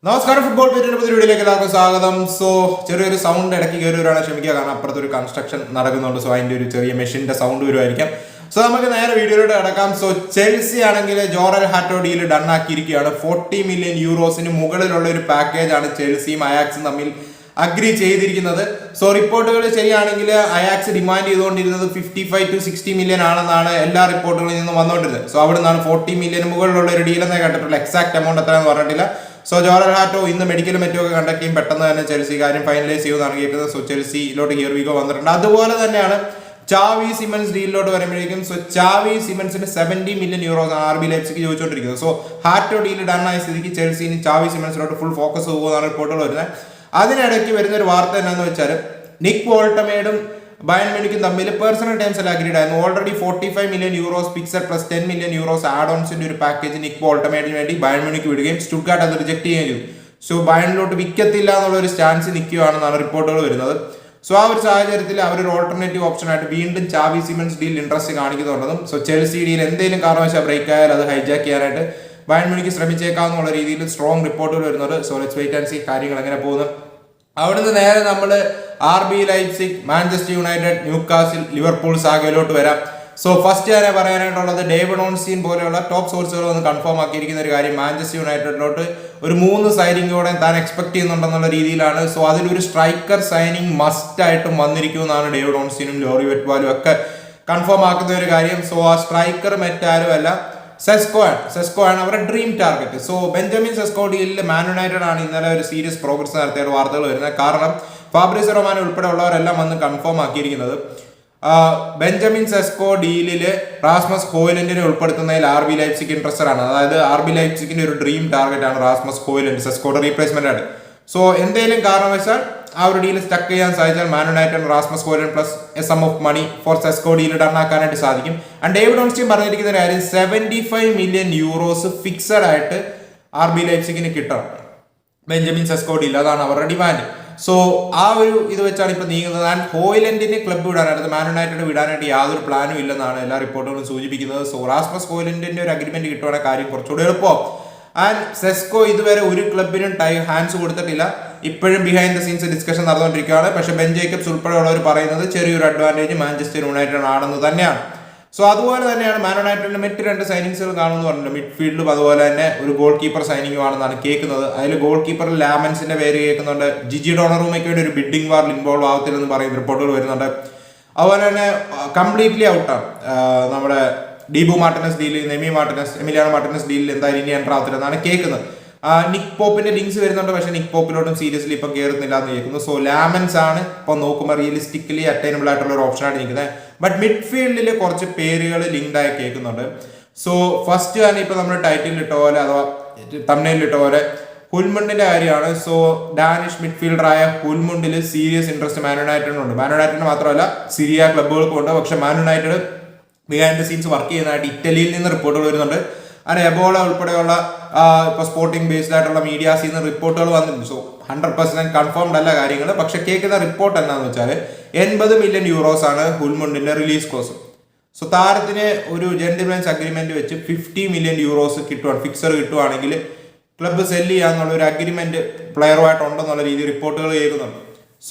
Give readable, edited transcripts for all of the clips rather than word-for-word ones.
നമസ്കാരം, ഫുട്ബോൾ പേരിന്റെ പുതിയ വീഡിയോയിലേക്ക് എല്ലാവർക്കും സ്വാഗതം. സോ ചെറിയൊരു സൗണ്ട് ഇടയ്ക്ക് കയറി വരാണ്, ക്ഷമിക്കുക. കാരണം അപ്പുറത്തൊരു കൺസ്ട്രക്ഷൻ നടക്കുന്നുണ്ട്. സോ അതിന്റെ ഒരു ചെറിയ മെഷീന്റെ സൗണ്ട് വരുമായിരിക്കാം. സോ നമുക്ക് നേരെ വീഡിയോയിലോട്ട് കിടക്കാം. സോ ചെൽസി ആണെങ്കിൽ ജോറൽ ഹാറ്റോ ഡീൽ ഡൺ ആക്കിയിരിക്കുകയാണ്. 40 മില്യൺ യൂറോസിന് മുകളിലുള്ള ഒരു പാക്കേജ് ആണ് ചെൽസിയും അയാക്സും തമ്മിൽ അഗ്രി ചെയ്തിരിക്കുന്നത്. സോ റിപ്പോർട്ടുകൾ ശരിയാണെങ്കിൽ അയാക്സ് ഡിമാൻഡ് ചെയ്തുകൊണ്ടിരുന്നത് 55 to 60 മില്യൺ ആണെന്നാണ് എല്ലാ റിപ്പോർട്ടുകളിൽ നിന്നും വന്നുകൊണ്ടിരുന്നത്. സോ അവിടെ നിന്നാണ് 40 മില്യൺ മുകളിലുള്ള ഒരു ഡീൽ എന്നേ കണ്ടിട്ടുള്ള. എക്സാക്ട് എമൗണ്ട് എത്രയാണെന്ന് പറഞ്ഞിട്ടില്ല. സോ ജോറൽ ഹാറ്റോ ഇന്ന് മെഡിക്കലും മറ്റുമൊക്കെ കണ്ടക്ട് ചെയ്യും. പെട്ടെന്ന് തന്നെ ചെൽസി കാര്യം ഫൈനലൈസ് ചെയ്യുമെന്നാണ് കേൾക്കുന്നത്. സോ ചെൽസിയിലോട്ട് ഹിയർ വി ഗോ വന്നിട്ടുണ്ട്. അതുപോലെ തന്നെയാണ് ചാവി സിമൻസ് ഡീലിലോട്ട് വരുമ്പോഴേക്കും. സോ ചാവി സിമൻസിന് 70 മില്യൺ യൂറോസ് RB ലൈപ്സിക്ക് ചോദിച്ചുകൊണ്ടിരിക്കുന്നത്. സോ ഹാറ്റോ ഡീൽ ഡൺ ആയ സ്ഥിതിക്ക് ചെൽസിന് ചാവി സിമൻസിലോട്ട് ഫുൾ ഫോക്കസ് പോകുമെന്നാണ് റിപ്പോർട്ടുകൾ വരുന്നത്. അതിനിടയ്ക്ക് വരുന്ന ഒരു വാർത്ത എന്നാന്ന് വെച്ചാൽ നിക് വോൾട്ടമേഡും ബയൺ മ്യൂണിക്കും തമ്മിൽ പേഴ്സണൽ ടൈംസിൽ അഗ്രീഡ് ആയിരുന്നു. Already 45 million euros fixed plus 10 million euros add ഓൺസിന്റെ ഒരു പാക്കേജ് നിക് വോൾട്ടമേഡിന് വേണ്ടി ബയൺ മ്യൂണിക്ക് വിടുകയും സ്റ്റുട്ട്ഗാർട്ട് അത് റിജക്ട് ചെയ്യുകയും ചെയ്തു. സോ ബയണിലോട്ട് വിൽക്കത്തില്ല എന്നുള്ള ഒരു സ്റ്റാൻസ് നിൽക്കുകയാണെന്നാണ് റിപ്പോർട്ടുകൾ വരുന്നത്. സോ ആ ഒരു സാഹചര്യത്തിൽ അവരൊരു ഓൾട്ടർനേറ്റീവ് ഓപ്ഷൻ ആയിട്ട് വീണ്ടും ചാവി സിമൻസ് ഡീൽ ഇൻട്രസ്റ്റ് കാണിക്കുന്നുണ്ടെന്നും സോ ചെൽസി ഡീൽ എന്തെങ്കിലും കാരണവശാൽ ബ്രേക്ക് ആയാൽ അത് ഹൈജാക്ക് ചെയ്യാനായിട്ട് ബയൺ മ്യൂണിക്ക് ശ്രമിച്ചേക്കാവുന്ന രീതിയിൽ സ്ട്രോങ് റിപ്പോർട്ടുകൾ വരുന്നത്. So let's wait and see കാര്യങ്ങൾ എങ്ങനെ പോകുന്നു. അവിടുന്ന് നേരെ നമ്മൾ RB Leipzig, Manchester United, Newcastle, Liverpool സാഗയിലോട്ട് വരാം. സോ ഫസ്റ്റ് തന്നെ പറയാനായിട്ടുള്ളത് ഡേവിഡ് ഓൺസ്റ്റീൻ പോലെയുള്ള ടോപ്പ് സോഴ്സുകൾ ഒന്ന് കൺഫേം ആക്കിയിരിക്കുന്ന ഒരു കാര്യം, മാഞ്ചസ്റ്റർ യുണൈറ്റഡിലോട്ട് ഒരു 3 സൈനിങ്ങോടെ താൻ എക്സ്പെക്ട് ചെയ്യുന്നുണ്ടെന്നുള്ള രീതിയിലാണ്. സോ അതിലൊരു സ്ട്രൈക്കർ സൈനിങ് മസ്റ്റ് ആയിട്ടും വന്നിരിക്കുമെന്നാണ് ഡേവിഡ് ഓൺസ്റ്റീനും ലോറി വെറ്റ്വാലും ഒക്കെ കൺഫേം ആക്കുന്ന ഒരു കാര്യം. സോ ആ സ്ട്രൈക്കർ മറ്റാരും അല്ല, സെസ്കോ ആണ് അവരുടെ dream target. So Benjamin Sesko ഡീലിൽ മാൻ യുണൈറ്റഡ് ആണ് ഇന്നലെ ഒരു സീരിയസ് പ്രോഗ്രസ് നടത്തിയ വാർത്തകൾ വരുന്നത്. കാരണം ഫാബ്രിസിയോ റൊമാനോ ഉൾപ്പെടെ ഉള്ളവരെല്ലാം വന്ന് കൺഫേം ആക്കിയിരിക്കുന്നത് ബെഞ്ചമിൻ സെസ്കോ ഡീലില് റാസ്മസ് ഹോയിലൻഡിനെ ഉൾപ്പെടുത്തുന്നതിൽ RB ലൈപ്സിഗ് ഇൻട്രസ്റ്റഡ് ആണ്. അതായത് RB ലൈപ്സിഗിന്റെ ഒരു ഡ്രീം ടാർഗറ്റ് ആണ് റാസ്മസ് ഹോയിലൻഡ്, സെസ്കോയുടെ റീപ്ലേസ്മെന്റ് ആണ്. സോ എന്തെങ്കിലും കാരണവശാൽ ആ ഒരു ഡീൽ സ്റ്റക്ക് ചെയ്യാൻ സാധിച്ചാൽ Man United Rasmus Hojlund plus a sum of money for Sesko deal done ആക്കാനായിട്ട് സാധിക്കും. ആൻഡ് ഡേവിഡ് ഓൺസ്റ്റീൻ പറഞ്ഞിരിക്കുന്ന കാര്യം 75 മില്യൺ യൂറോസ് ഫിക്സഡ് ആയിട്ട് RB ലൈപ്സിഗിന് കിട്ടണം ബെഞ്ചമിൻ സെസ്കോ ഡീൽ, അതാണ് അവരുടെ ഡിമാൻഡ്. സോ ആ ഒരു ഇത് വെച്ചാണ് ഇപ്പൊ നീങ്ങുന്നത്. ആൻഡ് ഹോയിലൻഡിനെ ക്ലബ്ബ് വിടാനായിട്ട് മാൻ യുണൈറ്റഡ് വിടാനായിട്ട് യാതൊരു പ്ലാനും ഇല്ലെന്നാണ് എല്ലാ റിപ്പോർട്ടുകളും സൂചിപ്പിക്കുന്നത്. സോ റാസ്മസ് ഹോയിലൻഡിന്റെ ഒരു അഗ്രിമെന്റ് കിട്ടുവാണെങ്കിൽ കാര്യം കുറച്ചുകൂടി എളുപ്പം. ആൻഡ് സെസ്കോ ഇതുവരെ ഒരു ക്ലബിനും ഹാൻഡ്സ് കൊടുത്തിട്ടില്ല. ഇപ്പോഴും ബിഹൈൻഡ് ദ സീൻസ് ഡിസ്കഷൻ നടന്നുകൊണ്ടിരിക്കുകയാണ്. പക്ഷേ ബെൻ ജേക്കബ്സ് ഉൾപ്പെടെയുള്ളവർ പറയുന്നത് ചെറിയൊരു അഡ്വാൻറ്റേജ് മാഞ്ചസ്റ്റർ യുണൈറ്റഡ് ആണെന്ന് തന്നെയാണ്. സോ അതുപോലെ തന്നെയാണ് മാൻ യുണൈറ്റഡിന്റെ മറ്റ് 2 സൈനിങ്സുകൾ കാണുമെന്ന് പറഞ്ഞിട്ടുണ്ട്. മിഡ്ഫീൽഡും അതുപോലെ തന്നെ ഒരു ഗോൾ കീപ്പർ സൈനിങ്ങും ആണെന്നാണ് കേൾക്കുന്നത്. അതിൽ ഗോൾ കീപ്പറിൽ ലാമൻസിന്റെ പേര് കേൾക്കുന്നുണ്ട്. ജിജി ഡോണറൂമയ്ക്ക് വേണ്ടി ഒരു ബിഡിംഗ് വാറിൽ ഇൻവോൾവ് ആവത്തില്ലെന്ന് പറയുന്ന റിപ്പോർട്ടുകൾ വരുന്നുണ്ട്. അതുപോലെ തന്നെ കംപ്ലീറ്റ്ലി ഔട്ടാണ് നമ്മുടെ ഡീബു മാർട്ടിനസ് ഡീലിൽ, എമിലിയാനോ മാർട്ടിനസ് ഡീലിൽ എന്തായാലും ഇനി എൻ്റർ ആവത്തില്ലെന്നാണ് കേൾക്കുന്നത്. നിക് പോപ്പിന്റെ ലിങ്ക്സ് വരുന്നുണ്ട്, പക്ഷേ നിക് പോപ്പിലോട്ടും സീരിയസ്ലി ഇപ്പം കയറുന്നില്ല എന്ന് കേൾക്കുന്നു. സോ ലാമൻസ് ആണ് ഇപ്പം നോക്കുമ്പോൾ റിയലിസ്റ്റിക്കലി അറ്റൈനബിൾ ആയിട്ടുള്ള ഒരു ഓപ്ഷനായിട്ട് നിൽക്കുന്നത്. ബട്ട് മിഡ്ഫീൽഡിൽ കുറച്ച് പേരുകൾ ലിങ്ക്ഡ് ആയി കേൾക്കുന്നുണ്ട്. സോ ഫസ്റ്റ് തന്നെ ഇപ്പൊ നമ്മൾ ടൈറ്റിൽ ഇട്ട പോലെ അഥവാ തംബ്നെയിലിൽ ഇട്ട പോലെ ഹുൽമുണ്ടിന്റെ കാര്യമാണ്. സോ ഡാനിഷ് മിഡ്ഫീൽഡറായ ഹുൽമുണ്ടിൽ സീരിയസ് ഇൻട്രസ്റ്റ് മാൻ യുണൈറ്റഡിനുണ്ട്. മാൻ യുണൈറ്റഡിന് മാത്രമല്ല സിറിയ ക്ലബ്ബുകൾക്കും ഉണ്ട്. പക്ഷെ Man United behind the scenes work ചെയ്യുന്നതായിട്ട് ഇറ്റലിയിൽ നിന്ന് റിപ്പോർട്ടുകൾ വരുന്നുണ്ട്. അങ്ങനെ എബോള ഉൾപ്പെടെയുള്ള ഇപ്പൊ സ്പോർട്ടിംഗ് ബേസ്ഡ് ആയിട്ടുള്ള മീഡിയാസിൽ നിന്ന് റിപ്പോർട്ടുകൾ വന്നിട്ടുണ്ട്. സോ 100% കൺഫേംഡ് അല്ല കാര്യങ്ങൾ. പക്ഷെ കേൾക്കുന്ന റിപ്പോർട്ട് എന്താണെന്ന് വെച്ചാൽ 80 മില്യൺ യൂറോസ് ആണ് ഹുൽമുണ്ടിന്റെ റിലീസ് കോസ്റ്റ്. സോ താരത്തിന് ഒരു ജെന്റിൽമാൻസ് അഗ്രിമെന്റ് വെച്ച് 50 മില്യൺ യൂറോസ് കിട്ടുവാണ്, ഫിക്സർ കിട്ടുവാണെങ്കിൽ ക്ലബ്ബ് സെല്ല് ചെയ്യാന്നുള്ള ഒരു അഗ്രിമെന്റ് പ്ലെയറുമായിട്ട് ഉണ്ടെന്നുള്ള രീതിയിൽ റിപ്പോർട്ടുകൾ കേൾക്കുന്നുണ്ട്.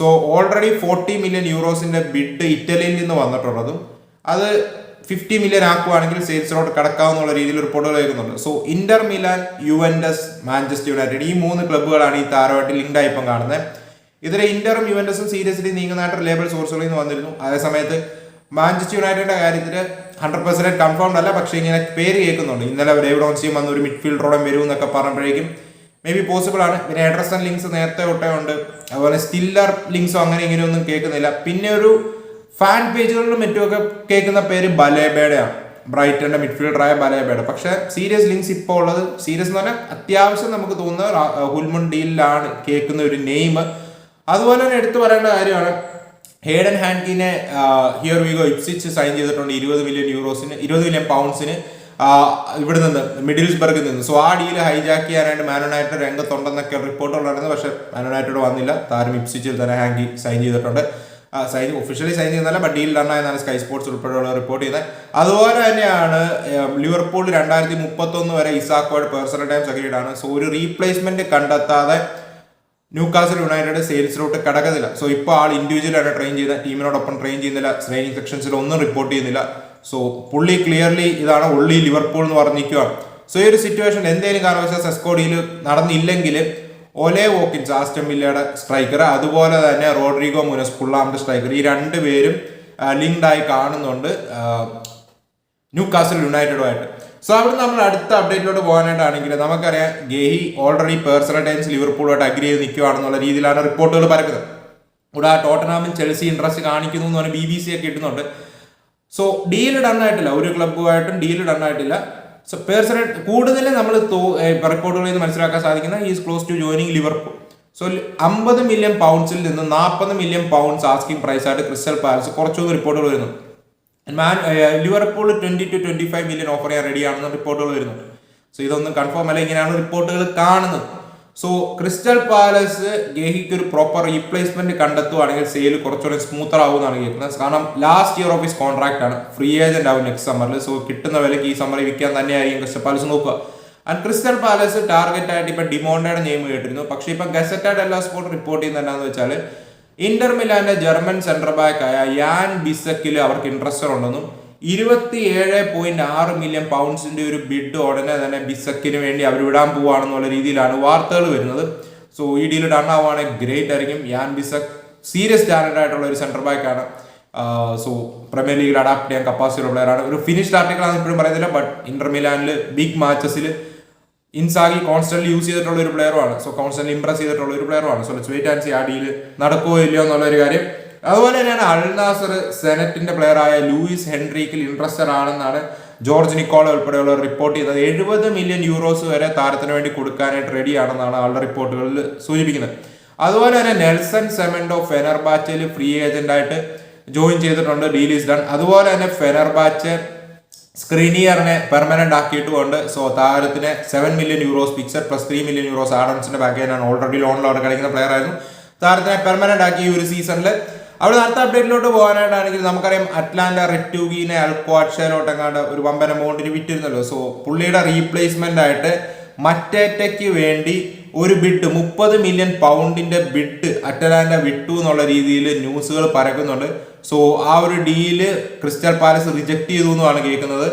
സോ ഓൾറെഡി 40 മില്യൺ യൂറോസിന്റെ ബിഡ് ഇറ്റലിയിൽ നിന്ന് വന്നിട്ടുള്ളതും അത് 50 മില്യൺ ആക്കുവാണെങ്കിൽ സെയിൽസിലോട്ട് കടക്കാവുന്ന രീതിയിൽ റിപ്പോർട്ടുകൾ കേൾക്കുന്നുണ്ട്. So Inter Milan, Juventus, Manchester United ഈ 3 ക്ലബ്ബുകളാണ് ഈ താരമായിട്ട് ലിങ്ക് ആയി ഇപ്പം കാണുന്നത്. ഇതിലെ ഇന്ററും യുവന്റസും സീരിയസ്ലി നീങ്ങുന്നതായിട്ട് ലേബൽ സോഴ്സുകളിൽ നിന്ന് വന്നിരുന്നു. അതേസമയത്ത് മാഞ്ചസ്റ്റർ യുണൈറ്റഡിന്റെ കാര്യത്തിൽ 100% കൺഫേംഡ് അല്ല, പക്ഷേ ഇങ്ങനെ പേര് കേൾക്കുന്നുണ്ട്. ഇന്നലെ ഡേവിഡ് ഓൺസ്റ്റീൻ വന്ന് ഒരു മിഡ്ഫീൽഡറോടെ വരും എന്നൊക്കെ പറഞ്ഞപ്പോഴേക്കും മേ ബി പോസിബിൾ ആണ്. പിന്നെ എഡർസൺ ലിങ്ക്സ് നേരത്തെ തൊട്ടേ ഉണ്ട്. അതുപോലെ സ്റ്റില്ലർ ലിങ്ക്സോ അങ്ങനെ ഇങ്ങനെയൊന്നും കേൾക്കുന്നില്ല. പിന്നെ ഒരു ഫാൻ പേജുകളിലും മറ്റുമൊക്കെ കേൾക്കുന്ന പേര് ബലേബയുടെയാണ്, ബ്രൈറ്റന്റെ മിഡ്ഫീൽഡറായ ബലേബയുടെ. പക്ഷെ സീരിയസ് ലിങ്ക്സ് ഇപ്പോൾ ഉള്ളത്, സീരിയസ് എന്ന് പറഞ്ഞാൽ അത്യാവശ്യം നമുക്ക് തോന്നുന്ന ഹുൽമുണ്ട് ഡീലിലാണ് കേൾക്കുന്ന ഒരു നെയിം. അതുപോലെ തന്നെ എടുത്തു പറയേണ്ട കാര്യമാണ് ഹേഡൻ ഹാൻകിനെ here we go Ipswich sign ചെയ്തിട്ടുണ്ട് 20 മില്യൺ യൂറോസിന്, 20 മില്യൺ പൗണ്ട്സിന് ഇവിടെ നിന്ന് മിഡിൽസ്ബർഗിൽ നിന്ന്. സോ ആ ഡീല് ഹൈജാക്ക് ചെയ്യാനായിട്ട് മാൻ യുണൈറ്റഡ് രംഗത്തുണ്ടെന്നൊക്കെ റിപ്പോർട്ടുണ്ടായിരുന്നു. പക്ഷെ മാൻ യുണൈറ്റഡ് വന്നില്ല. താരം ഇപ്സിച്ചിൽ തന്നെ ഹാങ്കി സൈൻ ചെയ്തിട്ടുണ്ട്. ഒഫീഷ്യലി സൈൻ ചെയ്യുന്നതല്ല, ബട്ട് ഡീൽ ഡൺ ആയെന്നാണ് സ്കൈ സ്പോർട്സ് ഉൾപ്പെടെയുള്ള റിപ്പോർട്ട് ചെയ്യുന്നത്. അതുപോലെ തന്നെയാണ് ലിവർപൂൾ 2031 വരെ ഇസാക്കോയുടെ പേഴ്സണൽ ടൈംസ് അഗ്രീഡ് ആണ്. സോ ഒരു റീപ്ലേസ്മെന്റ് കണ്ടെത്താതെ ന്യൂകാസിൽ യുണൈറ്റഡ് സെയിൽസിലോട്ട് കടക്കുന്നില്ല. സോ ഇപ്പോൾ ആൾ ഇൻഡിവിജ്വലാണ് ട്രെയിൻ ചെയ്യുന്ന, ടീമിനോടൊപ്പം ട്രെയിൻ ചെയ്യുന്നില്ല, ട്രെയിനിങ് സെക്ഷൻസിൽ ഒന്നും റിപ്പോർട്ട് ചെയ്യുന്നില്ല. സോ പുള്ളി ക്ലിയർലി ഇതാണ് ഒള്ളി ലിവർപൂൾ എന്ന് പറഞ്ഞിരിക്കുകയാണ്. സോ ഈ ഒരു സിറ്റുവേഷൻ എന്തെങ്കിലും കാരണവശാൽ സെസ്കോ ഡീൽ നടന്നില്ലെങ്കിൽ ഒലെ വോക്കിൻസ് ആസ്റ്റൺ വില്ലയുടെ സ്ട്രൈക്കർ, അതുപോലെ തന്നെ റോഡ്രിഗോ മുനസ് ഫുള്ളാമിന്റെ സ്ട്രൈക്കർ, ഈ രണ്ടുപേരും ലിങ്ക്ഡ് ആയി കാണുന്നുണ്ട് ന്യൂകാസിൽ യുണൈറ്റഡുമായിട്ട്. സോ അവിടെ നമ്മൾ അടുത്ത അപ്ഡേറ്റിലോട്ട് പോകാനായിട്ടാണെങ്കിൽ നമുക്കറിയാം ഗെഹി ഓൾറെഡി പേഴ്സണൽ ടൈംസ് ലിവർപൂളുമായിട്ട് അഗ്രി ചെയ്ത് നിൽക്കുകയാണെന്നുള്ള രീതിയിലാണ് റിപ്പോർട്ടുകൾ പരക്കുന്നത്. ഇവിടെ ടോട്ടനാമിൽ ചെൽസി ഇൻട്രസ്റ്റ് കാണിക്കുന്നു എന്ന് പറഞ്ഞാൽ BBC ഒക്കെ കിട്ടുന്നുണ്ട്. സോ ഡീൽ ഡൺ ആയിട്ടില്ല, ഒരു ക്ലബ്ബുമായിട്ടും ഡീൽ ഡൺ ആയിട്ടില്ല. സോ പേഴ്സണൽ കൂടുതൽ നമ്മൾ റിപ്പോർട്ടുകളിൽ നിന്ന് മനസ്സിലാക്കാൻ സാധിക്കുന്ന is close to joining Liverpool. So 50 million പൗണ്ട്സിൽ നിന്ന് 40 മില്യൺ പൗണ്ട്സ് ആസ്കിംഗ് പ്രൈസ് ആയിട്ട് ക്രിസ്റ്റൽ പാലസ് കുറച്ചൊന്നും റിപ്പോർട്ടുകൾ വരുന്നു. ലിവർപൂൾ 20 to 25 മില്യൺ ഓഫർ ചെയ്യാൻ റെഡിയാണെന്ന് റിപ്പോർട്ടുകൾ വരുന്നുണ്ട്. സോ ഇതൊന്നും കൺഫേം അല്ല, ഇങ്ങനെയാണ് റിപ്പോർട്ടുകൾ കാണുന്നത്. സോ ക്രിസ്റ്റൽ പാലസ് ഗെഹിക്ക് ഒരു പ്രോപ്പർ റീപ്ലേസ്മെന്റ് കണ്ടെത്തുവാണെങ്കിൽ സെയിൽ കുറച്ചുകൂടെ സ്മൂത്തർ ആവുമെന്നാണ് കേൾക്കുന്നത്. കാരണം last year of his contract ആണ്, ഫ്രീ ഏജന്റ് ആവും നെക്സ്റ്റ് സമ്മറിൽ. സോ കിട്ടുന്ന വിലക്ക് ഈ സമ്മറിൽ വിൽക്കാൻ തന്നെയായിരിക്കും ക്രിസ്റ്റൽ പാലസ് നോക്കുക. ആൻഡ് ക്രിസ്റ്റൽ പാലസ് ടാർഗറ്റ് ആയിട്ട് ഇപ്പൊ ഡിമോണ്ടയുടെ നെയിം കേട്ടിരുന്നു. പക്ഷേ ഇപ്പൊ ഗസറ്റഡ് എല്ലാ സ്പോർട്ട് റിപ്പോർട്ട് ചെയ്യുന്നത് എന്താണെന്ന് വെച്ചാൽ ഇന്റർ മിലാന്റെ ജർമ്മൻ സെന്റർ ബാക്ക് ആയ യാൻ ബിസക്കിൽ അവർക്ക് ഇൻട്രസ്റ്റ് ഉണ്ടെന്നും 27.6 മില്യൺ പൗണ്ട്സിന്റെ ഒരു ബിഡ് ഉടനെ തന്നെ ബിസക്കിന് വേണ്ടി അവർ വിടാൻ പോവാണെന്നുള്ള രീതിയിലാണ് വാർത്തകൾ വരുന്നത്. സോ ഈ ഡീൽ ഡൺ ആവുകയാണെങ്കിൽ ഗ്രേറ്റ് ആയിരിക്കും. യാൻ ബിസക് സീരിയസ് ടാലന്റ് ആയിട്ടുള്ള ഒരു സെന്റർ ബാക്ക് ആണ്. സോ പ്രീമിയർ ലീഗിൽ അഡാപ്റ്റ് ചെയ്യാൻ കപ്പാസിറ്റി ഉള്ള പ്ലെയർ ആണ്. ഒരു ഫിനിഷ്ഡ് ആർട്ടിക്കിൾ ആണ് ഇപ്പോഴും പറയുന്നില്ല, ബട്ട് ഇന്റർ മിലാനിൽ ബിഗ് മാച്ചസിൽ ഇൻസാഗി കോൺസ്റ്റന്റ്ലി യൂസ് ചെയ്തിട്ടുള്ള ഒരു പ്ലെയറുമാണ്. സോ കോൺസ്റ്റന്റ്ലി ഇംപ്രസ് ചെയ്തിട്ടുള്ള ഒരു പ്ലെയറുമാണ്. So let's wait and see ആ ഡീൽ നടക്കുമോ ഇല്ലയോ എന്നുള്ള ഒരു കാര്യം. അതുപോലെ തന്നെയാണ് അൽ നാസർ സെനറ്റിന്റെ പ്ലെയർ ആയ ലൂയിസ് ഹെൻട്രിക്കിൽ ഇൻട്രസ്റ്റഡ് ആണെന്നാണ് ജോർജ് നിക്കോള ഉൾപ്പെടെയുള്ള റിപ്പോർട്ട് ചെയ്യുന്നത്. 70 മില്യൺ യൂറോസ് വരെ താരത്തിന് വേണ്ടി കൊടുക്കാനായിട്ട് റെഡി ആണെന്നാണ് ആളുടെ റിപ്പോർട്ടുകളിൽ സൂചിപ്പിക്കുന്നത്. അതുപോലെ തന്നെ നെൽസൺ സെമൻഡോ ഫെനർബാച്ചയിൽ ഫ്രീ ഏജന്റ് ആയിട്ട് ജോയിൻ ചെയ്തിട്ടുണ്ട്, ഡീൽ ഈസ് ഡൺ. അതുപോലെ തന്നെ ഫെനർബാച്ച് സ്ക്രീനിയറിനെ പെർമനന്റ് ആക്കിയിട്ടുമുണ്ട്. സോ താരത്തിന് 7 million euros fixed plus 3 million euros ആഡൻസിന്റെ പാക്കേജാണ്. ഓൾറെഡി ലോണിൽ അവിടെ കളിക്കുന്ന പ്ലെയർ ആയിരുന്നു. താരത്തിനെ പെർമനന്റ് ആക്കി ഈ ഒരു സീസണിൽ. അവിടെ അടുത്ത അപ്ഡേറ്റിലോട്ട് പോകാനായിട്ടാണെങ്കിൽ നമുക്കറിയാം അറ്റ്ലാന്റ റെറ്റൂഗിനെ അൽക്വാട്ഷയിലോട്ടെങ്ങാണ്ട് ഒരു വമ്പൻ എമൗണ്ടിന് വിറ്റിരുന്നല്ലോ. സോ പുള്ളിയുടെ റീപ്ലേസ്മെന്റ് ആയിട്ട് മറ്റേറ്റയ്ക്ക് വേണ്ടി ഒരു ബിഡ് 30 മില്യൺ പൗണ്ടിന്റെ ബിഡ് അറ്റ്ലാന്റ വിട്ടു എന്നുള്ള രീതിയിൽ ന്യൂസുകൾ പരക്കുന്നുണ്ട്. സോ ആ ഒരു ഡീല് ക്രിസ്റ്റൽ പാലസ് റിജക്ട് ചെയ്തു എന്നാണ് കേൾക്കുന്നത്.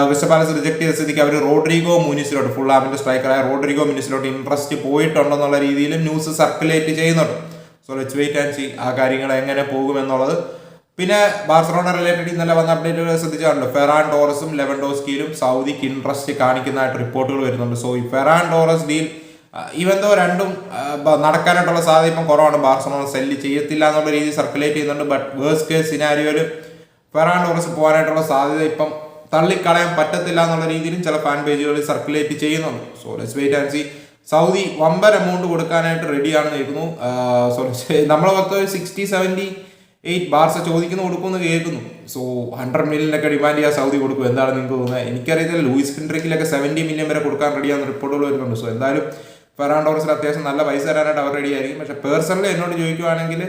ക്രിസ്റ്റൽ പാലസ് റിജക്ട് ചെയ്ത സ്ഥിതിക്ക് അവർ റോഡ്രിഗോ മുനിസിലോട്ട്, ഫുള്ളാമിന്റെ സ്ട്രൈക്കറായ റോഡ്രിഗോ മുനിസിലോട്ട് ഇൻട്രസ്റ്റ് പോയിട്ടുണ്ടെന്നുള്ള രീതിയിൽ ന്യൂസ് സർക്കുലേറ്റ് ചെയ്യുന്നുണ്ട്. So let's wait and see ആ കാര്യങ്ങൾ എങ്ങനെ പോകുമെന്നുള്ളത്. പിന്നെ ബാർസലോണ റിലേറ്റഡ് ഇന്നലെ വന്ന അപ്ഡേറ്റുകൾ ശ്രദ്ധിച്ചാണല്ലോ, ഫെറാൻ ടോറസും ലെവൻഡോസ്കിയിലും സൗദിക്ക് ഇൻട്രസ്റ്റ് കാണിക്കുന്നതായിട്ട് റിപ്പോർട്ടുകൾ വരുന്നുണ്ട്. സോ ഈ ഫെറാൻ ടോറസ് ഡീൽ ഇവന്തോ രണ്ടും നടക്കാനായിട്ടുള്ള സാധ്യത ഇപ്പം കുറവാണ്. ബാർസലോണ സെല്ല് ചെയ്യത്തില്ല എന്നുള്ള രീതി സർക്കുലേറ്റ് ചെയ്യുന്നുണ്ട്. ബട്ട് വേഴ്സ്റ്റ് കേസ് സിനാരിയോയിൽ ഫെറാൻ ടോറസ് പോകാനായിട്ടുള്ള സാധ്യത ഇപ്പം തള്ളിക്കളയാൻ പറ്റത്തില്ല എന്നുള്ള രീതിയിലും ചില ഫാൻ പേജുകളിൽ സർക്കുലേറ്റ് ചെയ്യുന്നുണ്ട്. So let's wait and see. Saudi വമ്പൻ എമൗണ്ട് കൊടുക്കാനായിട്ട് റെഡിയാണെന്ന് കേൾക്കുന്നു. സോ നമ്മളെ പുറത്ത് 60-78 ബാർസ ചോദിക്കുന്ന കൊടുക്കുമെന്ന് കേൾക്കുന്നു. സോ 100 മില്യനൊക്കെ ഡിമാൻഡ് ചെയ്യാൻ സൗദി കൊടുക്കും. എന്താണ് നിങ്ങൾക്ക് തോന്നുന്നത്? എനിക്കറിയത്തില്ല. ലൂയിസ് ഹെൻട്രിക്കിലൊക്കെ 70 മില്യൺ വരെ കൊടുക്കാൻ റെഡിയാണെന്ന് റിപ്പോർട്ടുകൾ വരുന്നുണ്ട്. സോ എന്തായാലും ഫെറാൻ ടോറസിന് അത്യാവശ്യം നല്ല പൈസ തരാനായിട്ട് അവർ റെഡി ആയിരിക്കും. പക്ഷെ പേഴ്സണലി എന്നോട് ചോദിക്കുവാണെങ്കിൽ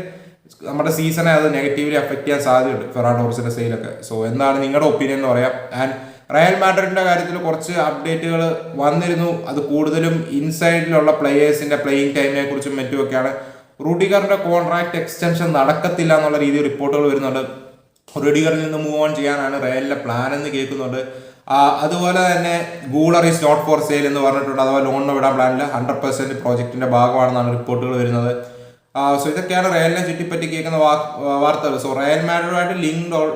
നമ്മുടെ സീസണെ അത് നെഗറ്റീവ്ലി അഫക്ട് ചെയ്യാൻ സാധ്യതയുണ്ട് ഫെറാൻ ടോറസിന്റെ സെയിലൊക്കെ. സോ എന്താണ് നിങ്ങളുടെ ഒപ്പീനിയൻ എന്ന് പറയാം. ആൻഡ് റയൽ മാഡ്രിഡിന്റെ കാര്യത്തിൽ കുറച്ച് അപ്ഡേറ്റുകൾ വന്നിരുന്നു. അത് കൂടുതലും ഇൻസൈഡിലുള്ള പ്ലേയേഴ്സിന്റെ പ്ലേയിങ് ടൈമിനെ കുറിച്ചും മറ്റുമൊക്കെയാണ്. റുഡിഗറിന്റെ കോൺട്രാക്ട് എക്സ്റ്റൻഷൻ നടക്കത്തില്ല എന്നുള്ള രീതിയിൽ റിപ്പോർട്ടുകൾ വരുന്നുണ്ട്. റുഡിഗറിൽ നിന്ന് മൂവ് ഓൺ ചെയ്യാനാണ് റയലിന്റെ പ്ലാൻ എന്ന് കേൾക്കുന്നുണ്ട്. അതുപോലെ തന്നെ ഗൂളർ ഈസ് നോട്ട് ഫോർ സെയിൽ എന്ന് പറഞ്ഞിട്ടുണ്ട്. അഥവാ ലോണിന് വിടാൻ പ്ലാനില്ല, 100% പ്രോജക്റ്റിന്റെ ഭാഗമാണെന്നാണ് റിപ്പോർട്ടുകൾ വരുന്നത്. സോ ഇതൊക്കെയാണ് റയലിനെ ചുറ്റിപ്പറ്റി കേൾക്കുന്ന വാർത്തകൾ. സോ റയൽ മാഡ്രിഡുമായിട്ട്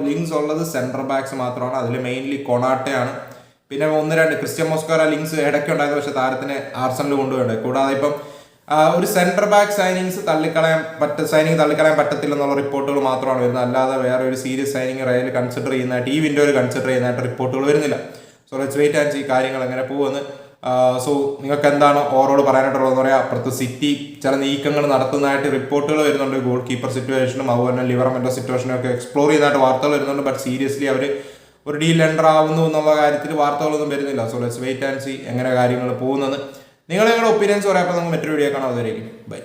ലിങ്ക്സ് ഉള്ളത് സെൻട്രൽ ബാക്സ് മാത്രമാണ്. അതിൽ മെയിൻലി കൊണാട്ടയാണ്. പിന്നെ 1-2 ക്രിസ്ത്യൻ മോസ്കോറ ലിങ്ക്സ് ഇടയ്ക്കുണ്ടായത്, പക്ഷെ താരത്തിനെ ആർസണൽ കൊണ്ടുപോയത്. കൂടാതെ ഇപ്പം ഒരു സെൻട്രൽ ബാക്ക് സൈനിങ് തള്ളിക്കളയാൻ പറ്റത്തില്ലെന്നുള്ള റിപ്പോർട്ടുകൾ മാത്രമാണ് വരുന്നത്. അല്ലാതെ വേറെ ഒരു സീരിയസ് സൈനിങ് റയൽ കൺസിഡർ ചെയ്യുന്നതായിട്ട് ഈ വിൻഡോയിൽ കൺസിഡർ ചെയ്യുന്നതായിട്ട് റിപ്പോർട്ടുകൾ വരുന്നില്ല. So let's wait and see കാര്യങ്ങൾ എങ്ങനെ പോകുമെന്ന്. സോ നിങ്ങൾക്ക് എന്താണ് ഓവറോൾ പറയാനായിട്ടുള്ളതെന്ന് പറയാം. അപ്പുറത്ത് സിറ്റി ചില നീക്കങ്ങൾ നടത്തുന്നതായിട്ട് റിപ്പോർട്ടുകൾ വരുന്നുണ്ട്. ഗോൾ കീപ്പർ സിറ്റുവേഷനും അതുപോലെ തന്നെ ലിവറമെന്റോ സിറ്റുവേഷനും ഒക്കെ എക്സ്പ്ലോർ ചെയ്യുന്നതായിട്ട് വാർത്തകൾ വരുന്നുണ്ട്. ബട്ട് സീരിയസ്ലി അവർ ഒരു ഡീൽ എൻഡർ ആവുന്നു എന്നുള്ള കാര്യത്തിൽ വാർത്തകളൊന്നും വരുന്നില്ല. So let's wait and see എങ്ങനെ കാര്യങ്ങൾ പോകുന്നത്. നിങ്ങളുടെ ഒപ്പീനിയൻസ് പറയാം. അപ്പോൾ നമുക്ക് മറ്റൊരു വീഡിയോ കാണാം. അതുവരേക്കും ബൈ.